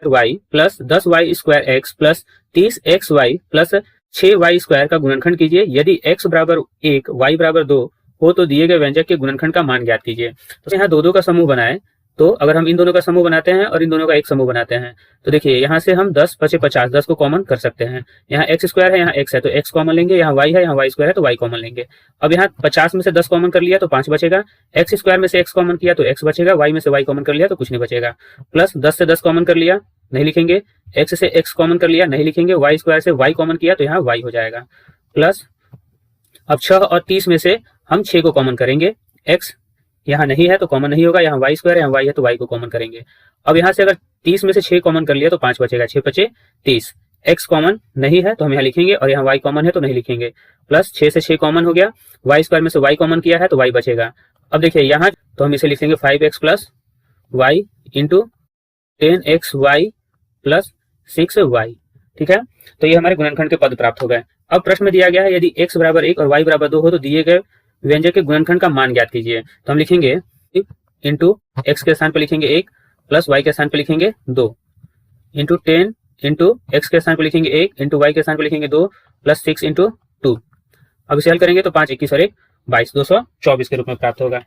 Y plus 10y² x plus 30xy plus 6y² का गुणनखंड कीजिए। यदि x बराबर 1 y बराबर 2 हो तो दिए गए व्यंजक के गुणनखंड का मान ज्ञात कीजिए। तो यहाँ दो दो का समूह बनाए, तो अगर हम इन दोनों का समूह बनाते हैं और इन दोनों का एक समूह बनाते हैं तो देखिए यहाँ से हम 10 × 50 10 को कॉमन कर सकते हैं। यहाँ x² है, यहाँ x है तो x कॉमन लेंगे, यहाँ y है, यहाँ y² है तो y कॉमन लेंगे। अब यहाँ 50 में से 10 कॉमन कर लिया तो 5 बचेगा, x² में से x कॉमन किया तो x बचेगा, y में से y कॉमन कर लिया तो कुछ नहीं बचेगा। प्लस 10 से 10 कॉमन कर लिया नहीं लिखेंगे, x से x कॉमन कर लिया नहीं लिखेंगे, y² से y कॉमन किया तो यहाँ y हो जाएगा। प्लस अब 6 और 30 में से हम 6 को कॉमन करेंगे, x यहाँ नहीं है तो कॉमन नहीं होगा, यहाँ y² यहाँ y है तो y को कॉमन करेंगे। अब यहाँ से अगर 30 में से 6 कॉमन कर लिया तो 5 बचेगा, 6 × 5 = 30। x कॉमन नहीं है तो हम यहाँ लिखेंगे और यहाँ y कॉमन है तो नहीं लिखेंगे। प्लस 6 से 6 कॉमन हो गया, y² में से y कॉमन किया है तो y बचेगा। अब देखिए यहाँ तो हम इसे लिख लेंगे 5x + y × 10xy + 6y। ठीक है, तो ये हमारे गुणनखंड के पद प्राप्त हो गए। अब प्रश्न में दिया गया है यदि x बराबर 1 और y बराबर 2 हो तो दिए गए व्यंजक के गुणनखंड का मान ज्ञात कीजिए। तो हम लिखेंगे इंटू x के स्थान पर लिखेंगे 1 प्लस y के स्थान पर लिखेंगे 2 इंटू 10 इंटू x के स्थान पर लिखेंगे 1 इंटू y के स्थान पर लिखेंगे 2 प्लस 6 × 2। अब इसे हल करेंगे तो 5 × 21 और 1 = 22 224 के रूप में प्राप्त होगा।